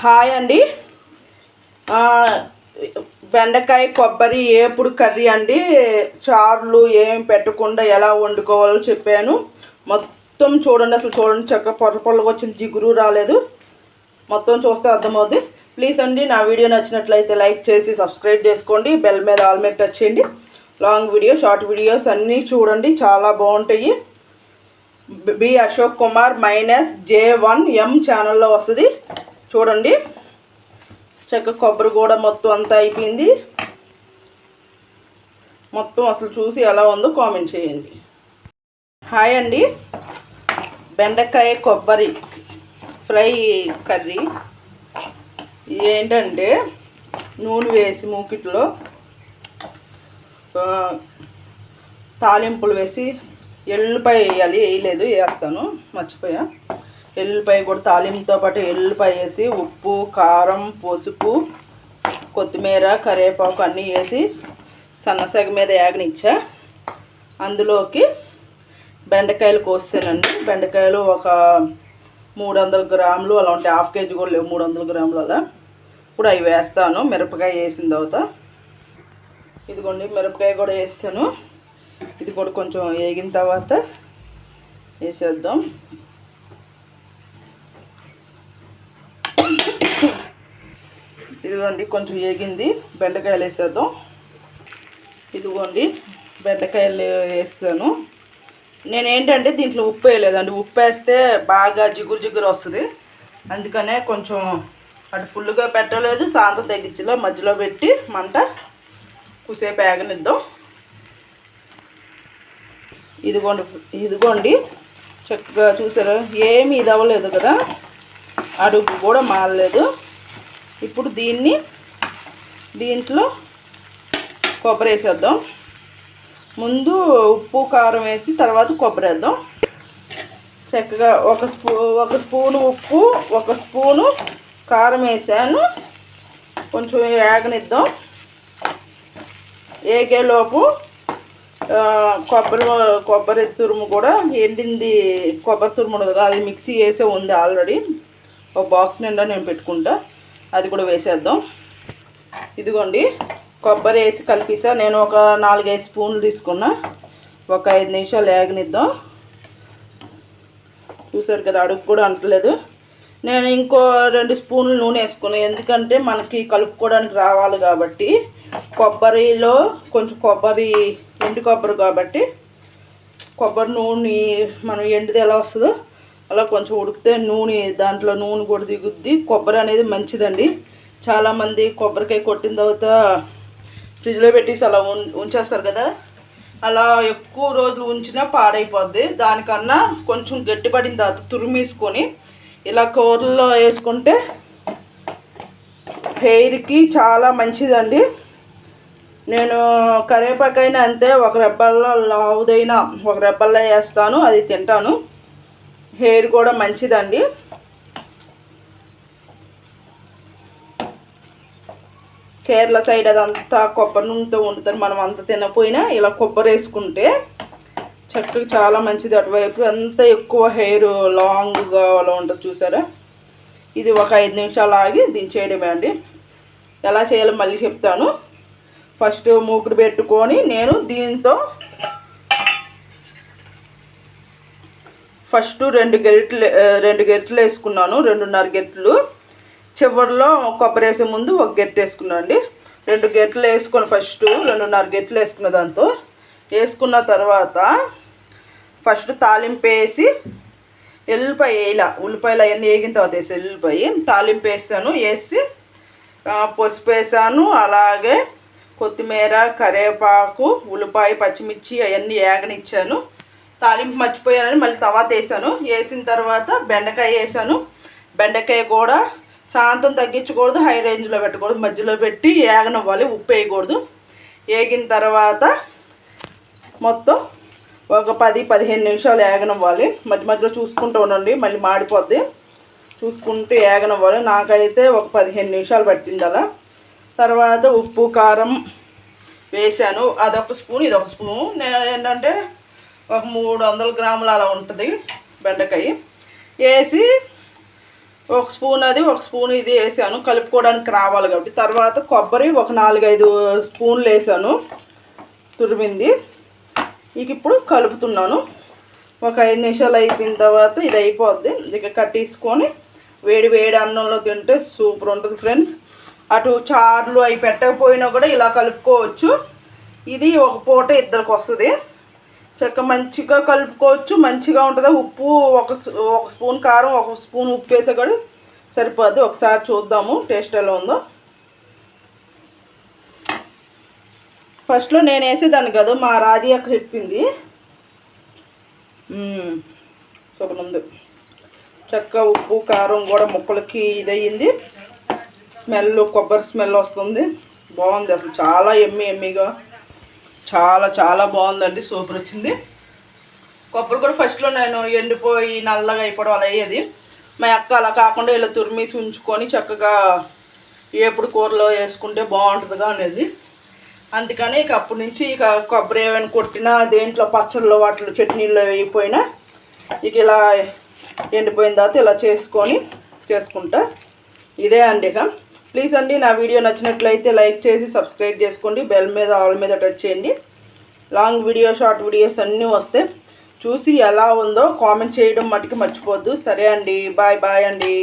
Hi అండి. బెండకాయ కొబ్బరి ఏపుడు కర్రీ అండి. చారులు ఏం పెట్టకుండా ఎలా వండుకోవాలో చెప్పాను. మొత్తం చూడండి, అసలు చూడండి, చక్కగా పొర పొరగా వచ్చింది, జిగురు రాలేదు. మొత్తం చూస్తే అర్థమవుద్ది. ప్లీజ్ అండి, నా వీడియో నచ్చినట్లయితే లైక్ చేసి సబ్స్క్రైబ్ చేసుకోండి. బెల్ మీద ఆల్ మీద టచ్ చేయండి. లాంగ్ వీడియో, షార్ట్ వీడియోస్ అన్నీ చూడండి, చాలా బాగుంటాయి. బి అశోక్ కుమార్ -J1M ఛానల్లో వస్తుంది, చూడండి. చక్కగా కొబ్బరి కూడా మొత్తం అంతా అయిపోయింది. మొత్తం అసలు చూసి ఎలా ఉందో కామెంట్ చేయండి. హాయ్ అండి. బెండకాయ కొబ్బరి ఫ్రై కర్రీ ఏంటంటే, నూనె వేసి మూకిట్లో తాలింపులు వేసి ఎల్లుల్లిపాయ వేయాలి. వేయలేదు, వేస్తాను, మర్చిపోయా. ఎల్లుల్లిపాయ కూడా తాలింపుతో పాటు ఎల్లుల్లిపాయ వేసి ఉప్పు, కారం, పసుపు, కొత్తిమీర, కరివేపాకు అన్నీ వేసి సన్నసగ మీద యాగనిచ్చా. అందులోకి బెండకాయలు కోసానండి. బెండకాయలు ఒక 300 గ్రాములు అలా ఉంటాయి. హాఫ్ కేజీ కూడా లేవు, 300 గ్రాములు అలా. ఇప్పుడు అవి వేస్తాను. మిరపకాయ వేసిన తర్వాత ఇదిగోండి, మిరపకాయ కూడా వేసాను. ఇది కూడా కొంచెం వేగిన తర్వాత వేసేద్దాం. ఇదిగోండి, కొంచెం వేగింది. బెండకాయలు వేసేద్దాం. ఇదిగోండి, బెండకాయలు వేసాను. నేనేంటంటే దీంట్లో ఉప్పు వేయలేదండి. ఉప్పు వేస్తే బాగా జిగురు జిగురు వస్తుంది. అందుకనే కొంచెం అటు ఫుల్గా పెట్టలేదు, సాంతం తగ్గించలో మధ్యలో పెట్టి మంట కుసేపు వేగనిద్దాం. ఇదిగోండి చక్కగా చూసారా, ఏమీ ఇది అవ్వలేదు కదా, అడుగు కూడా మారలేదు. ఇప్పుడు దీంట్లో కొబ్బరి వేసేద్దాం. ముందు ఉప్పు కారం వేసి తర్వాత కొబ్బరి వేద్దాం. చక్కగా ఒక స్పూను ఉప్పు, ఒక స్పూను కారం వేసాను. కొంచెం వేగనిద్దాం. ఏగేలోపు కొబ్బరి తురుము కూడా ఎండింది. కొబ్బరి తురుము ఉండదు, అది మిక్సీ వేసే ఉంది ఆల్రెడీ. ఒక బాక్స్ నిండా నేను పెట్టుకుంటా, అది కూడా వేసేద్దాం. ఇదిగోండి, కొబ్బరి వేసి కలిపిసా. నేను ఒక 4-5 స్పూన్లు తీసుకున్నా. ఒక 5 నిమిషాలు వేగనిద్దాం. చూసారు కదా, అడుగు కూడా అంటలేదు. నేను ఇంకో 2 స్పూన్లు నూనె వేసుకున్నాను, ఎందుకంటే మనకి కలుపుకోవడానికి రావాలి కాబట్టి. కొబ్బరిలో కొంచెం ఎండు కొబ్బరి కాబట్టి కొబ్బరి నూనె మనం ఎండుది ఎలా వస్తుందో అలా కొంచెం ఉడికితే దాంట్లో నూనె కూడా దిగుద్ది. కొబ్బరి అనేది మంచిదండి. చాలామంది కొబ్బరికాయ కొట్టిన తర్వాత ఫ్రిడ్జ్లో పెట్టేసి అలా ఉంచేస్తారు కదా, అలా ఎక్కువ రోజులు ఉంచినా పాడైపోద్ది. దానికన్నా కొంచెం గట్టిపడిన తర్వాత తురిమేసుకొని ఇలా కూరల్లో వేసుకుంటే హెయిర్కి చాలా మంచిదండి. నేను కరివేపాకైనా అంతే, ఒక రెబ్బల్లో లావుదైనా ఒక రెబ్బల్లో వేస్తాను, అది తింటాను. హెయిర్ కూడా మంచిదండి. కేరళ సైడ్ అదంతా కొబ్బరి నూనెతో వండుతారు. మనం అంత తినపోయినా ఇలా కొబ్బరి వేసుకుంటే చక్కగా చాలా మంచిది. అటువైపు అంత ఎక్కువ హెయిర్ లాంగ్గా అలా ఉంటుంది, చూసారా. ఇది ఒక 5 నిమిషాలు ఆగి దించేయడమే అండి. ఎలా చేయాలో మళ్ళీ చెప్తాను. ఫస్ట్ మూకుడు పెట్టుకొని నేను దీంతో ఫస్ట్ 2 గరిటెలు వేసుకున్నాను, 2.5 గరిటెలు. చివరిలో కొబ్బరి వేసే ముందు 1 గరిటె వేసుకున్నాను అండి. 2 గరిటెలు వేసుకొని ఫస్ట్ 2.5 గరిటెలు వేసుకున్న దాంతో వేసుకున్న తర్వాత ఫస్ట్ తాలింపు వేసి ఎల్లుల్లిపాయ ఉల్లిపాయలు అవన్నీ వేగిన తర్వాత వేసి ఎల్లుల్లిపాయ తాలింపు వేసాను. వేసి పసుపు వేసాను, అలాగే కొత్తిమీర, కరివేపాకు, ఉల్లిపాయ, పచ్చిమిర్చి అవన్నీ వేగనిచ్చాను. తాలింపు మర్చిపోయానని మళ్ళీ తర్వాత వేసాను. వేసిన తర్వాత బెండకాయ వేసాను. బెండకాయ కూడా శాంతం తగ్గించకూడదు, హై రేంజ్లో పెట్టకూడదు, మధ్యలో పెట్టి వేగనివ్వాలి. ఉప్పు వేయకూడదు. వేగిన తర్వాత మొత్తం ఒక 10-15 నిమిషాలు వేగనివ్వాలి. మధ్య మధ్యలో చూసుకుంటూ ఉండండి, మళ్ళీ మాడిపోద్ది. చూసుకుంటూ వేగనివ్వాలి. నాకైతే ఒక 15 నిమిషాలు పట్టింది అలా. తర్వాత ఉప్పు కారం వేసాను. అదొక స్పూన్, ఇదొక స్పూను. నేను ఏంటంటే ఒక 300 గ్రాములు అలా ఉంటుంది బెండకాయ. వేసి ఒక స్పూన్ అది ఒక స్పూన్ ఇది వేసాను కలుపుకోవడానికి రావాలి కాబట్టి. తర్వాత కొబ్బరి ఒక 4-5 స్పూన్లు వేసాను తురిమింది. ఇక ఇప్పుడు కలుపుతున్నాను. ఒక 5 నిమిషాలు అయిపోయిన తర్వాత ఇది అయిపోద్ది. ఇక కట్టేసుకొని వేడి వేడి అన్నంలో తింటే సూపర్ ఉంటుంది ఫ్రెండ్స్. అటు చారులు అవి పెట్టకపోయినా కూడా ఇలా కలుపుకోవచ్చు. ఇది ఒక పూట ఇద్దరికి వస్తుంది. చక్క మంచిగా కలుపుకోవచ్చు, మంచిగా ఉంటుంది. ఉప్పు ఒక స్పూన్ కారం ఒక స్పూన్ ఉప్పు వేసా కూడా సరిపోద్ది. ఒకసారి చూద్దాము టేస్ట్ ఎలా ఉందో. ఫస్ట్లో నేను వేసేదాన్ని కాదు, మా రాజీ అక్క చెప్పింది. సూపర్ ఉంది. చక్క ఉప్పు కారం కూడా ముక్కలకి ఇదయ్యింది. స్మెల్ కొబ్బరి స్మెల్ వస్తుంది. బాగుంది అసలు, చాలా ఎమ్మిగా చాలా చాలా బాగుందండి. సూపర్ వచ్చింది. కొబ్బరి కూడా ఫస్ట్లో నేను ఎండిపోయి నల్లగా అయిపోవడం అలా అయ్యేది. మా అక్క అలా కాకుండా ఇలా తురిమేసి ఉంచుకొని చక్కగా ఎప్పుడు కూరలో వేసుకుంటే బాగుంటుందిగా అనేది. అందుకని ఇక అప్పటి నుంచి ఇక కొబ్బరి ఏమైనా కొట్టినా దేంట్లో పచ్చళ్ళు వాటిలో చట్నీల్లో అయిపోయినా ఇక ఇలా ఎండిపోయిన తర్వాత ఇలా చేసుకుంటా. ఇదే అండి. ఇక ప్లీజ్ అండి, నా వీడియో నచ్చినట్లయితే లైక్ చేసి సబ్స్క్రైబ్ చేసుకోండి. బెల్ మీద ఆల్ మీద టచ్ చేయండి. లాంగ్ వీడియో షార్ట్ వీడియోస్ అన్నీ వస్తే చూసి ఎలా ఉందో కామెంట్ చేయడం మటుకు మర్చిపోవద్దు. సరే అండి, బాయ్ బాయ్ అండి.